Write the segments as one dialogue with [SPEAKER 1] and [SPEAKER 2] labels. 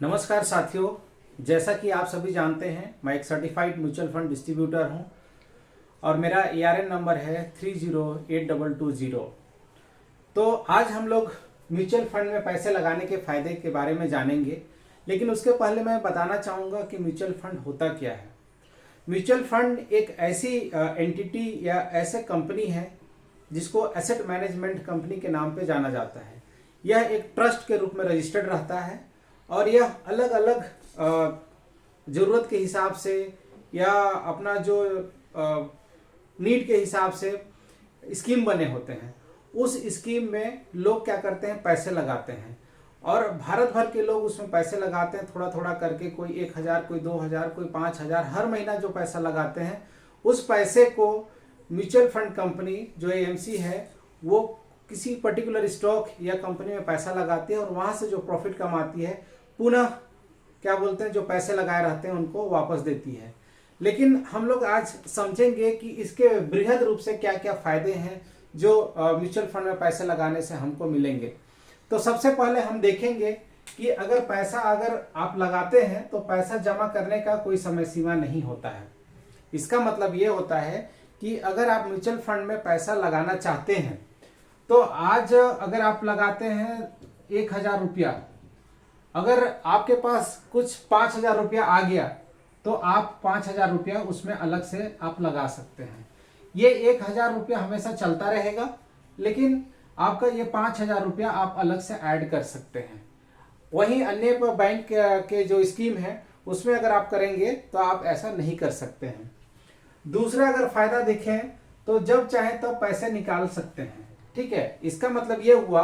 [SPEAKER 1] नमस्कार साथियों, जैसा कि आप सभी जानते हैं मैं एक सर्टिफाइड म्यूचुअल फंड डिस्ट्रीब्यूटर हूं और मेरा ARN नंबर है 308220। तो आज हम लोग म्यूचुअल फंड में पैसे लगाने के फायदे के बारे में जानेंगे, लेकिन उसके पहले मैं बताना चाहूँगा कि म्यूचुअल फंड होता क्या है। म्यूचुअल फंड एक ऐसी एंटिटी या ऐसे कंपनी है जिसको एसेट मैनेजमेंट कंपनी के नाम पे जाना जाता है। यह एक ट्रस्ट के रूप में रजिस्टर्ड रहता है और यह अलग अलग ज़रूरत के हिसाब से या अपना जो नीड के हिसाब से स्कीम बने होते हैं। उस स्कीम में लोग क्या करते हैं, पैसे लगाते हैं और भारत भर के लोग उसमें पैसे लगाते हैं थोड़ा थोड़ा करके। कोई 1000, कोई 2000, कोई 5000, हर महीना जो पैसा लगाते हैं उस पैसे को म्यूचुअल फंड कंपनी जो AMC है वो किसी पर्टिकुलर स्टॉक या कंपनी में पैसा लगाती है और वहां से जो प्रॉफिट कमाती है पुनः क्या बोलते हैं, जो पैसे लगाए रहते हैं उनको वापस देती है। लेकिन हम लोग आज समझेंगे कि इसके बृहद रूप से क्या क्या फायदे हैं जो म्यूचुअल फंड में पैसे लगाने से हमको मिलेंगे। तो सबसे पहले हम देखेंगे कि अगर आप लगाते हैं तो पैसा जमा करने का कोई समय सीमा नहीं होता है। इसका मतलब ये होता है कि अगर आप म्यूचुअल फंड में पैसा लगाना चाहते हैं तो आज अगर आप लगाते हैं 1000 रुपया, अगर आपके पास कुछ 5000 रुपया आ गया तो आप 5000 रुपया उसमें अलग से आप लगा सकते हैं। ये 1000 रुपया हमेशा चलता रहेगा, लेकिन आपका ये 5000 रुपया आप अलग से ऐड कर सकते हैं। वहीं अन्य बैंक के जो स्कीम है उसमें अगर आप करेंगे तो आप ऐसा नहीं कर सकते हैं। दूसरा अगर फायदा देखें तो जब चाहे तब तो पैसे निकाल सकते हैं। ठीक है, इसका मतलब ये हुआ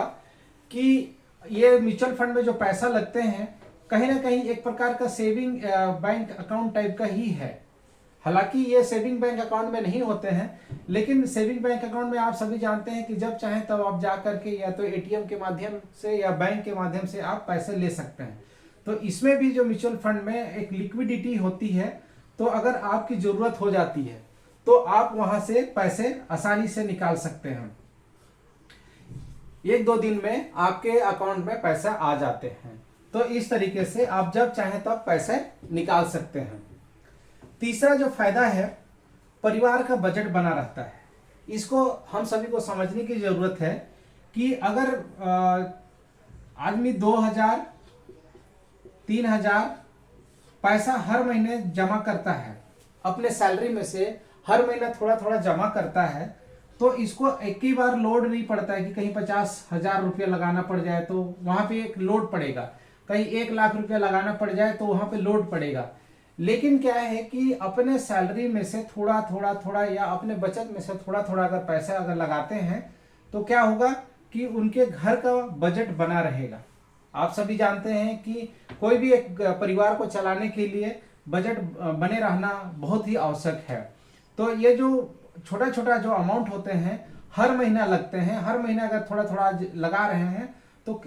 [SPEAKER 1] कि ये म्यूचुअल फंड में जो पैसा लगते हैं कहीं ना कहीं एक प्रकार का सेविंग बैंक अकाउंट टाइप का ही है। हालांकि ये सेविंग बैंक अकाउंट में नहीं होते हैं, लेकिन सेविंग बैंक अकाउंट में आप सभी जानते हैं कि जब चाहें तब आप जा करके या तो ATM के माध्यम से या बैंक के माध्यम से आप पैसे ले सकते हैं। तो इसमें भी जो म्यूचुअल फंड में एक लिक्विडिटी होती है, तो अगर आपकी जरूरत हो जाती है तो आप वहां से पैसे आसानी से निकाल सकते हैं। 1-2 दिन में आपके अकाउंट में पैसा आ जाते हैं। तो इस तरीके से आप जब चाहें तब पैसे निकाल सकते हैं। तीसरा जो फायदा है, परिवार का बजट बना रहता है। इसको हम सभी को समझने की जरूरत है कि अगर आदमी 2000, 3000 पैसा हर महीने जमा करता है, अपने सैलरी में से हर महीना थोड़ा थोड़ा जमा करता है, तो इसको एक ही बार लोड नहीं पड़ता है कि कहीं 50,000 रुपया लगाना पड़ जाए तो वहां पे एक लोड पड़ेगा, कहीं 1 लाख रुपया लगाना पड़ जाए तो वहां पे लोड पड़ेगा। लेकिन क्या है कि अपने सैलरी में से थोड़ा थोड़ा थोड़ा या अपने बचत में से थोड़ा थोड़ा अगर पैसा अगर लगाते हैं तो क्या होगा कि उनके घर का बजट बना रहेगा। आप सभी जानते हैं कि कोई भी एक परिवार को चलाने के लिए बजट बने रहना बहुत ही आवश्यक है। तो ये जो छोटा छोटा जो अमाउंट होते हैं हर महीना लगते हैं, हर महीना अगर थोड़ा थोड़ा लगा रहे हैं तो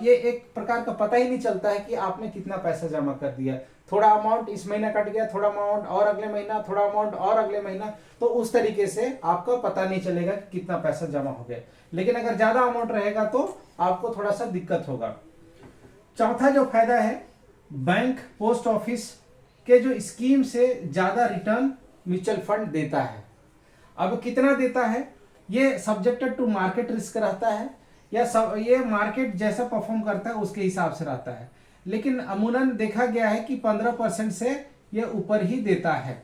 [SPEAKER 1] ये एक प्रकार का पता ही नहीं चलता है कि आपने कितना पैसा जमा कर दिया। थोड़ा अमाउंट इस महीना कट गया, थोड़ा अमाउंट और अगले महीना, थोड़ा अमाउंट और अगले महीना, तो उस तरीके से आपको पता नहीं चलेगा कि कितना पैसा जमा हो गया। लेकिन अगर ज्यादा अमाउंट रहेगा तो आपको थोड़ा सा दिक्कत होगा। चौथा जो फायदा है, बैंक, पोस्ट ऑफिस के जो स्कीम से ज्यादा रिटर्न म्यूचुअल फंड देता है। अब कितना देता है ये सब्जेक्टेड टू मार्केट रिस्क रहता है, या ये मार्केट जैसा परफॉर्म करता है उसके हिसाब से रहता है। लेकिन अमूमन देखा गया है कि 15% से ये ऊपर ही देता है।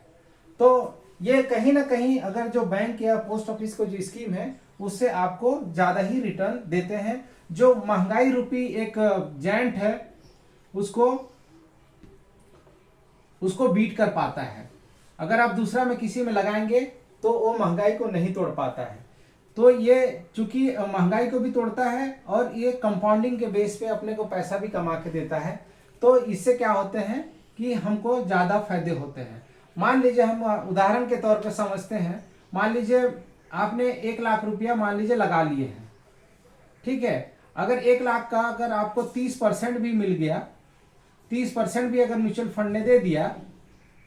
[SPEAKER 1] तो ये कहीं ना कहीं अगर जो बैंक या पोस्ट ऑफिस को जो स्कीम है उससे आपको ज्यादा ही रिटर्न देते हैं। जो महंगाई रूपी एक जायंट है उसको बीट कर पाता है। अगर आप दूसरा में किसी में लगाएंगे तो वो महंगाई को नहीं तोड़ पाता है। तो ये चूंकि महंगाई को भी तोड़ता है और ये कंपाउंडिंग के बेस पे अपने को पैसा भी कमा के देता है। तो इससे क्या होते हैं कि हमको ज्यादा फायदे होते हैं। मान लीजिए हम उदाहरण के तौर पर समझते हैं, मान लीजिए आपने 1 लाख रुपया मान लीजिए लगा लिए हैं। ठीक है, अगर 1 लाख का अगर आपको 30% भी मिल गया, 30% भी अगर म्यूचुअल फंड ने दे दिया,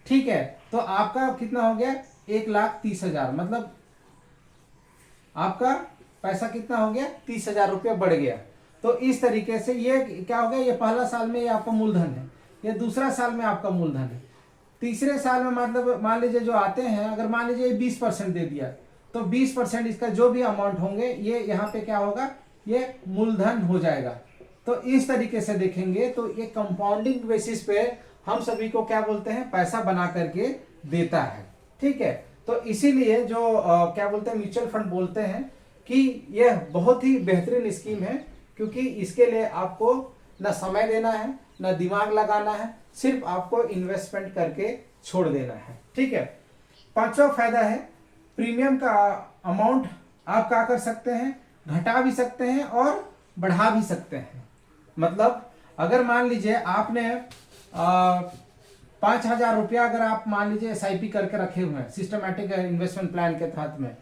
[SPEAKER 1] ठीक है, तो आपका कितना हो गया, 1,30,000, मतलब आपका पैसा कितना हो गया, 30,000 रुपया बढ़ गया। तो इस तरीके से ये क्या हो गया, ये पहला साल में ये आपका मूलधन है, ये दूसरा साल में आपका मूलधन है, तीसरे साल में मतलब मान लीजिए जो आते हैं, अगर मान लीजिए 20% दे दिया तो 20% इसका जो भी अमाउंट होंगे ये यहाँ पे क्या होगा, ये मूलधन हो जाएगा। तो इस तरीके से देखेंगे तो ये कंपाउंडिंग बेसिस पे हम सभी को क्या बोलते हैं, पैसा बना करके देता है। ठीक है, तो इसीलिए जो क्या बोलते हैं, म्यूचुअल फंड बोलते हैं कि यह बहुत ही बेहतरीन स्कीम है, क्योंकि इसके लिए आपको ना समय देना है, ना दिमाग लगाना है, सिर्फ आपको इन्वेस्टमेंट करके छोड़ देना है। ठीक है, पांचवा फायदा है, प्रीमियम का अमाउंट आप क्या कर सकते हैं, घटा भी सकते हैं और बढ़ा भी सकते हैं। मतलब अगर मान लीजिए आपने 5,000 रुपया अगर आप मान लीजिए SIP करके रखे हुए हैं सिस्टमैटिक इन्वेस्टमेंट प्लान के तहत में,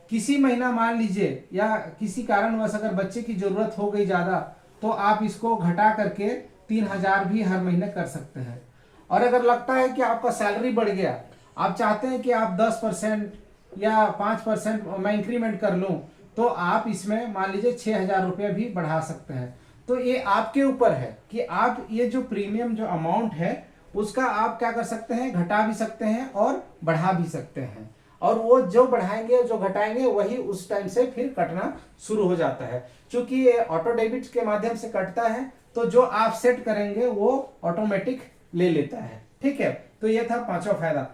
[SPEAKER 1] किसी महीना मान लीजिए या किसी कारणवश अगर बच्चे की जरूरत हो गई ज्यादा, तो आप इसको घटा करके 3,000 भी हर महीने कर सकते हैं। और अगर लगता है कि आपका सैलरी बढ़ गया, आप चाहते हैं कि आप 10% या 5% मैं इंक्रीमेंट कर लूं, तो आप इसमें मान लीजिए 6,000 रुपया भी बढ़ा सकते हैं। तो ये आपके ऊपर है कि आप ये जो प्रीमियम जो अमाउंट है उसका आप क्या कर सकते हैं, घटा भी सकते हैं और बढ़ा भी सकते हैं। और वो जो बढ़ाएंगे जो घटाएंगे वही उस टाइम से फिर कटना शुरू हो जाता है। क्योंकि ये ऑटो डेबिट के माध्यम से कटता है, तो जो आप सेट करेंगे वो ऑटोमेटिक ले लेता है। ठीक है, तो ये था पांचवा फायदा।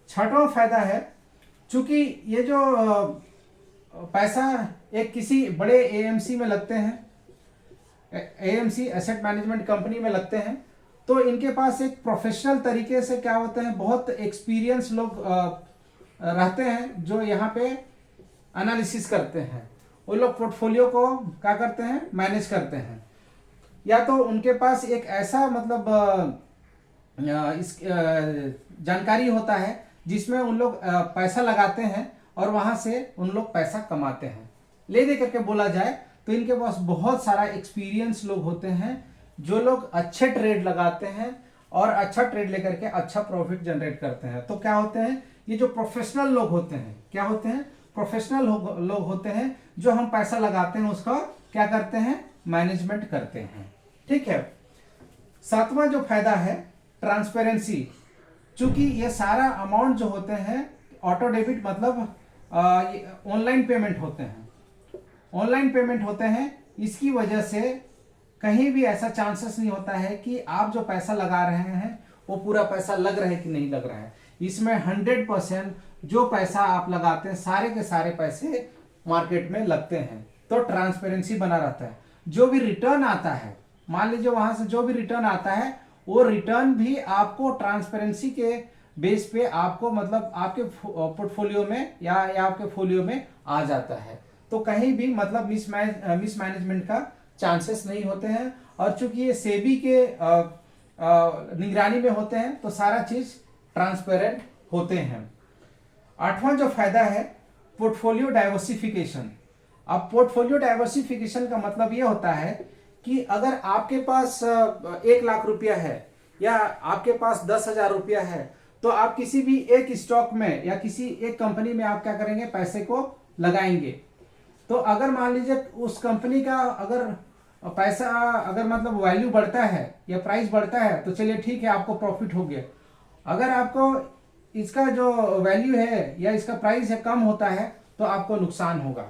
[SPEAKER 1] छठवां फायदा है, चूंकि ये जो पैसा एक किसी बड़े AMC में लगते हैं, AMC एसेट मैनेजमेंट कंपनी में लगते हैं, तो इनके पास एक प्रोफेशनल तरीके से क्या होते हैं, बहुत एक्सपीरियंस लोग रहते हैं जो यहाँ पे एनालिसिस करते हैं। वो लोग पोर्टफोलियो को क्या करते हैं, मैनेज करते हैं। या तो उनके पास एक ऐसा मतलब इस जानकारी होता है जिसमें उन लोग पैसा लगाते हैं और वहां से उन लोग पैसा कमाते हैं। ले दे करके बोला जाए तो इनके पास बहुत सारा एक्सपीरियंस लोग होते हैं जो लोग अच्छे ट्रेड लगाते हैं और अच्छा ट्रेड लेकर के अच्छा प्रॉफिट जनरेट करते हैं। तो क्या होते हैं, ये जो प्रोफेशनल लोग होते हैं, क्या होते हैं, प्रोफेशनल लोग होते हैं जो हम पैसा लगाते हैं उसका क्या करते हैं, मैनेजमेंट करते हैं। ठीक है, सातवां जो फायदा है, ट्रांसपेरेंसी। चूंकि ये सारा अमाउंट जो होते हैं ऑटो डेबिट मतलब ऑनलाइन पेमेंट होते हैं, ऑनलाइन पेमेंट होते हैं, इसकी वजह से कहीं भी ऐसा चांसेस नहीं होता है कि आप जो पैसा लगा रहे हैं वो पूरा पैसा लग रहा है कि नहीं लग रहा है। इसमें 100% जो पैसा आप लगाते हैं सारे के सारे पैसे मार्केट में लगते हैं। तो ट्रांसपेरेंसी बना रहता है। जो भी रिटर्न आता है, मान लीजिए वहां से जो भी रिटर्न आता है, वो रिटर्न भी आपको ट्रांसपेरेंसी के बेस पे आपको मतलब आपके पोर्टफोलियो में या आपके फोलियो में आ जाता है। तो कहीं भी मतलब मिसमैनेजमेंट का चांसेस नहीं होते हैं। और चूंकि ये सेबी के निगरानी में होते हैं तो सारा चीज ट्रांसपेरेंट होते हैं। आठवां जो फायदा है, पोर्टफोलियो डाइवर्सिफिकेशन। अब पोर्टफोलियो डाइवर्सिफिकेशन का मतलब ये होता है कि अगर आपके पास 1 लाख रुपया है या आपके पास 10,000 रुपया है, तो आप किसी भी एक स्टॉक में या किसी एक कंपनी में आप क्या करेंगे, पैसे को लगाएंगे। तो अगर मान लीजिए उस कंपनी का अगर पैसा अगर मतलब वैल्यू बढ़ता है या प्राइस बढ़ता है तो चलिए ठीक है, आपको प्रॉफिट हो गया। अगर आपको इसका जो वैल्यू है या इसका प्राइस है कम होता है तो आपको नुकसान होगा।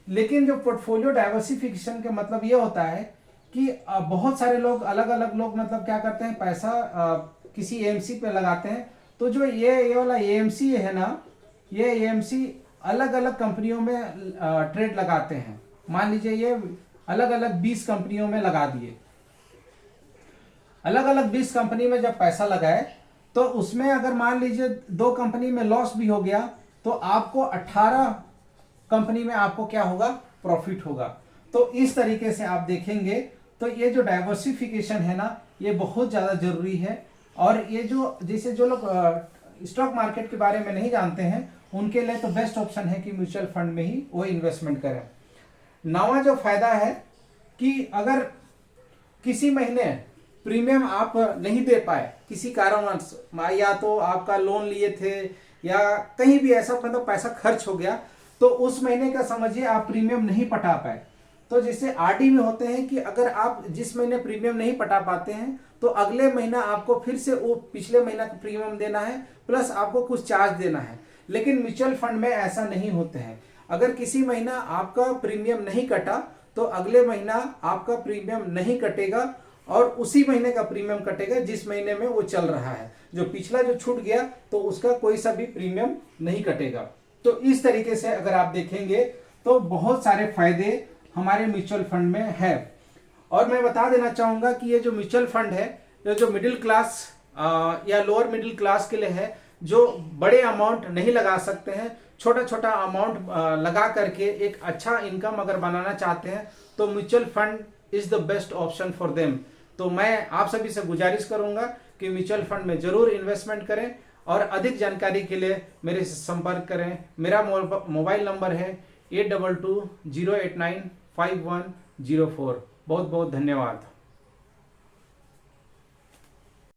[SPEAKER 1] लेकिन जो पोर्टफोलियो डाइवर्सिफिकेशन का मतलब ये होता है कि बहुत सारे लोग अलग अलग लोग मतलब क्या करते हैं, पैसा किसी AMC पे लगाते हैं। तो जो ये वाला AMC है ना, ये AMC अलग अलग कंपनियों में ट्रेड लगाते हैं। मान लीजिए ये अलग अलग 20 कंपनियों में लगा दिए। अलग अलग 20 कंपनी में जब पैसा लगाए तो उसमें अगर मान लीजिए 2 कंपनी में लॉस भी हो गया तो आपको 18 कंपनी में आपको क्या होगा, प्रॉफिट होगा। तो इस तरीके से आप देखेंगे तो ये जो डाइवर्सिफिकेशन है ना, ये बहुत ज्यादा जरूरी है। और ये जो जैसे जो लोग स्टॉक मार्केट के बारे में नहीं जानते हैं उनके लिए तो बेस्ट ऑप्शन है कि म्यूचुअल फंड में ही वो इन्वेस्टमेंट करें। 9वां जो फायदा है कि अगर किसी महीने प्रीमियम आप नहीं दे पाए किसी कारणवश, या तो आपका लोन लिए थे या कहीं भी ऐसा मतलब पैसा खर्च हो गया, तो उस महीने का समझिए आप प्रीमियम नहीं पटा पाए, तो जैसे आरडी में होते हैं कि अगर आप जिस महीने प्रीमियम नहीं पटा पाते हैं तो अगले महीना आपको फिर से वो पिछले महीना का प्रीमियम देना है, प्लस आपको कुछ चार्ज देना है। लेकिन म्यूचुअल फंड में ऐसा नहीं होते हैं। अगर किसी महीना आपका प्रीमियम नहीं कटा तो अगले महीना आपका प्रीमियम नहीं कटेगा और उसी महीने का प्रीमियम कटेगा जिस महीने में वो चल रहा है। जो पिछला जो छूट गया तो उसका कोई सा भी प्रीमियम नहीं कटेगा। तो इस तरीके से अगर आप देखेंगे तो बहुत सारे फायदे हमारे म्यूचुअल फंड में है। और मैं बता देना चाहूंगा कि ये जो म्यूचुअल फंड है, ये जो मिडिल क्लास या लोअर मिडिल क्लास के लिए है, जो बड़े अमाउंट नहीं लगा सकते हैं, छोटा छोटा अमाउंट लगा करके एक अच्छा इनकम अगर बनाना चाहते हैं तो mutual fund is the best option for them. तो मैं आप सभी से गुजारिश करूंगा कि म्यूचुअल फंड में जरूर इन्वेस्टमेंट करें और अधिक जानकारी के लिए मेरे से संपर्क करें। मेरा मोबाइल नंबर है 8220895104। बहुत बहुत धन्यवाद।